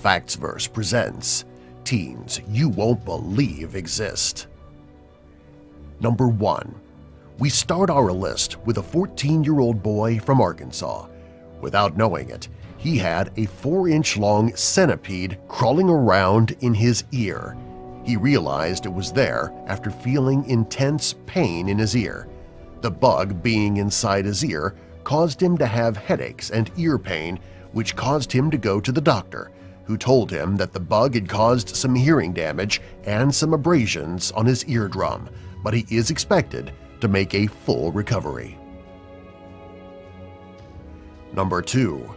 Factsverse presents Teens You Won't Believe Exist. Number 1. We start our list with a 14-year-old boy from Arkansas. Without knowing it, he had a 4-inch-long centipede crawling around in his ear. He realized it was there after feeling intense pain in his ear. The bug being inside his ear caused him to have headaches and ear pain, which caused him to go to the doctor, who told him that the bug had caused some hearing damage and some abrasions on his eardrum, but he is expected to make a full recovery. Number 2.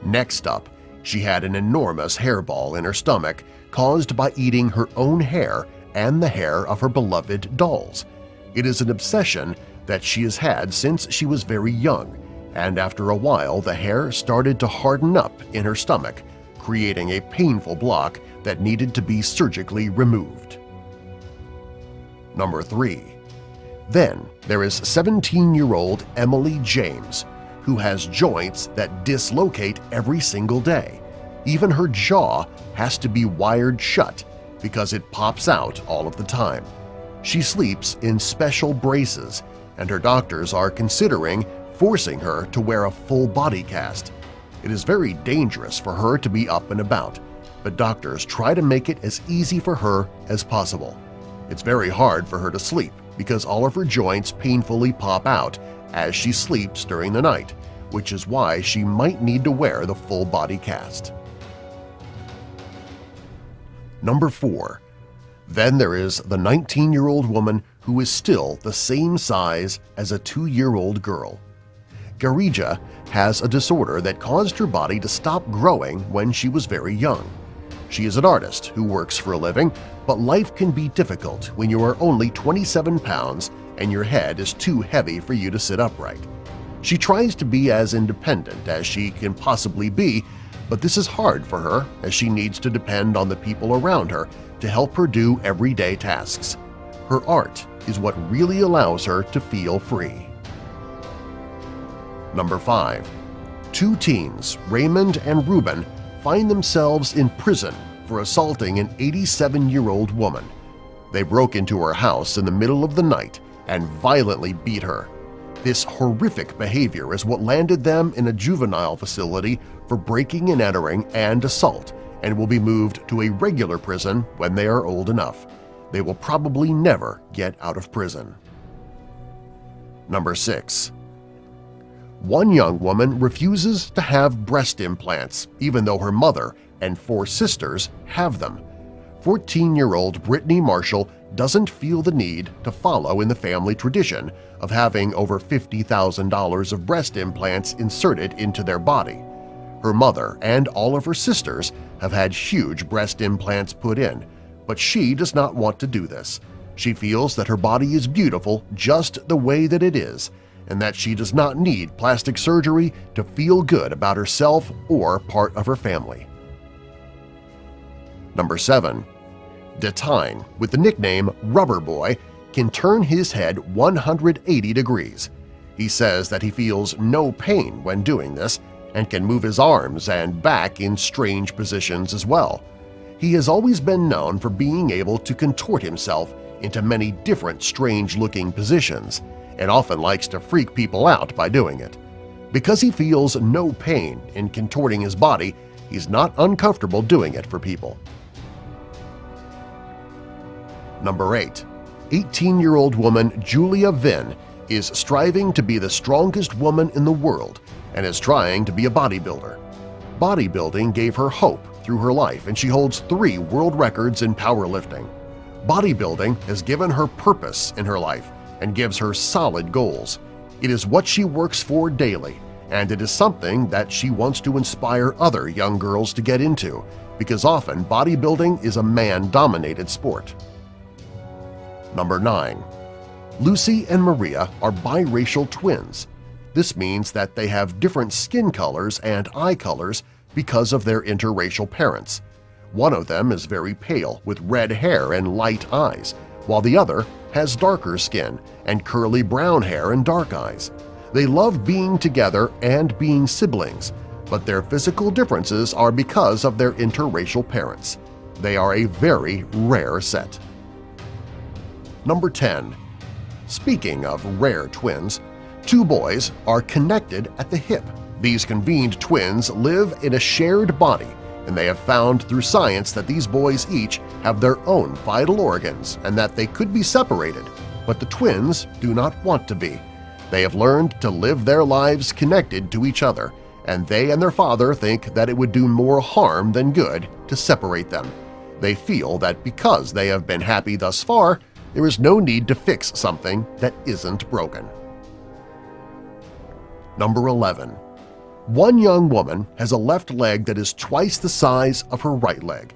Next up, she had an enormous hairball in her stomach caused by eating her own hair and the hair of her beloved dolls. It is an obsession that she has had since she was very young, and after a while the hair started to harden up in her stomach, creating a painful block that needed to be surgically removed. Number 3. Then there is 17-year-old Emily James, who has joints that dislocate every single day. Even her jaw has to be wired shut because it pops out all of the time. She sleeps in special braces, and her doctors are considering forcing her to wear a full body cast. It is very dangerous for her to be up and about, but doctors try to make it as easy for her as possible. It's very hard for her to sleep because all of her joints painfully pop out as she sleeps during the night, which is why she might need to wear the full body cast. Number 4. Then there is the 19-year-old woman who is still the same size as a 2-year-old girl. Garija has a disorder that caused her body to stop growing when she was very young. She is an artist who works for a living, but life can be difficult when you are only 27 pounds and your head is too heavy for you to sit upright. She tries to be as independent as she can possibly be, but this is hard for her as she needs to depend on the people around her to help her do everyday tasks. Her art is what really allows her to feel free. Number 5. 2 teens, Raymond and Ruben, find themselves in prison for assaulting an 87-year-old woman. They broke into her house in the middle of the night and violently beat her. This horrific behavior is what landed them in a juvenile facility for breaking and entering and assault, and will be moved to a regular prison when they are old enough. They will probably never get out of prison. Number 6. One young woman refuses to have breast implants even though her mother and 4 sisters have them. 14-year-old Brittany Marshall doesn't feel the need to follow in the family tradition of having over $50,000 of breast implants inserted into their body. Her mother and all of her sisters have had huge breast implants put in, but she does not want to do this. She feels that her body is beautiful just the way that it is, and that she does not need plastic surgery to feel good about herself or part of her family. Number 7. Detine, with the nickname Rubber Boy, can turn his head 180 degrees. He says that he feels no pain when doing this and can move his arms and back in strange positions as well. He has always been known for being able to contort himself into many different strange-looking positions, and often likes to freak people out by doing it. Because he feels no pain in contorting his body, he's not uncomfortable doing it for people. Number 8. 18-year-old woman Julia Vinn is striving to be the strongest woman in the world and is trying to be a bodybuilder. Bodybuilding gave her hope through her life, and she holds 3 world records in powerlifting. Bodybuilding has given her purpose in her life and gives her solid goals. It is what she works for daily, and it is something that she wants to inspire other young girls to get into, because often bodybuilding is a man-dominated sport. Number 9. Lucy and Maria are biracial twins. This means that they have different skin colors and eye colors because of their interracial parents. One of them is very pale with red hair and light eyes, while the other has darker skin and curly brown hair and dark eyes. They love being together and being siblings, but their physical differences are because of their interracial parents. They are a very rare set. Number 10. Speaking of rare twins, two boys are connected at the hip. These convened twins live in a shared body, and they have found through science that these boys each have their own vital organs and that they could be separated, but the twins do not want to be. They have learned to live their lives connected to each other, and they and their father think that it would do more harm than good to separate them. They feel that because they have been happy thus far, there is no need to fix something that isn't broken. Number 11. One young woman has a left leg that is twice the size of her right leg.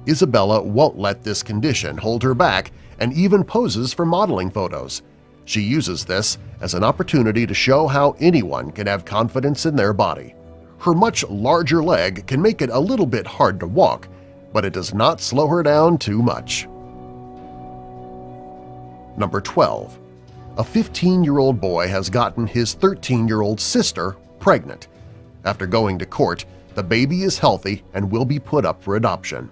Isabella won't let this condition hold her back and even poses for modeling photos. She uses this as an opportunity to show how anyone can have confidence in their body. Her much larger leg can make it a little bit hard to walk, but it does not slow her down too much. Number 12. A 15-year-old boy has gotten his 13-year-old sister pregnant. After going to court, the baby is healthy and will be put up for adoption.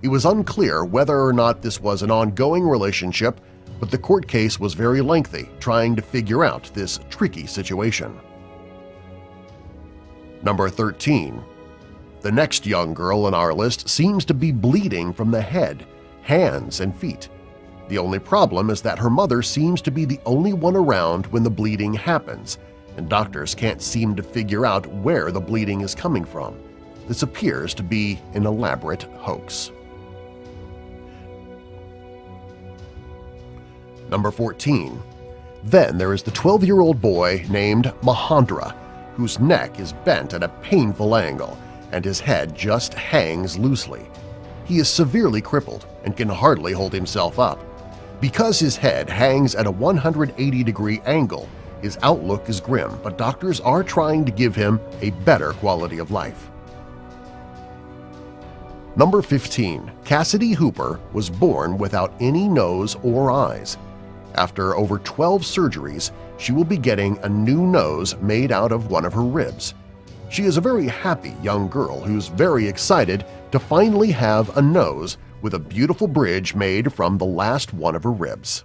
It was unclear whether or not this was an ongoing relationship, but the court case was very lengthy, trying to figure out this tricky situation. Number 13. The next young girl on our list seems to be bleeding from the head, hands, and feet. The only problem is that her mother seems to be the only one around when the bleeding happens, and doctors can't seem to figure out where the bleeding is coming from. This appears to be an elaborate hoax. Number 14. Then there is the 12-year-old boy named Mahendra, whose neck is bent at a painful angle and his head just hangs loosely. He is severely crippled and can hardly hold himself up. Because his head hangs at a 180-degree angle, his outlook is grim, but doctors are trying to give him a better quality of life. Number 15. Cassidy Hooper was born without any nose or eyes. After over 12 surgeries, she will be getting a new nose made out of one of her ribs. She is a very happy young girl who's very excited to finally have a nose with a beautiful bridge made from the last one of her ribs.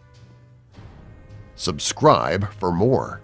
Subscribe for more.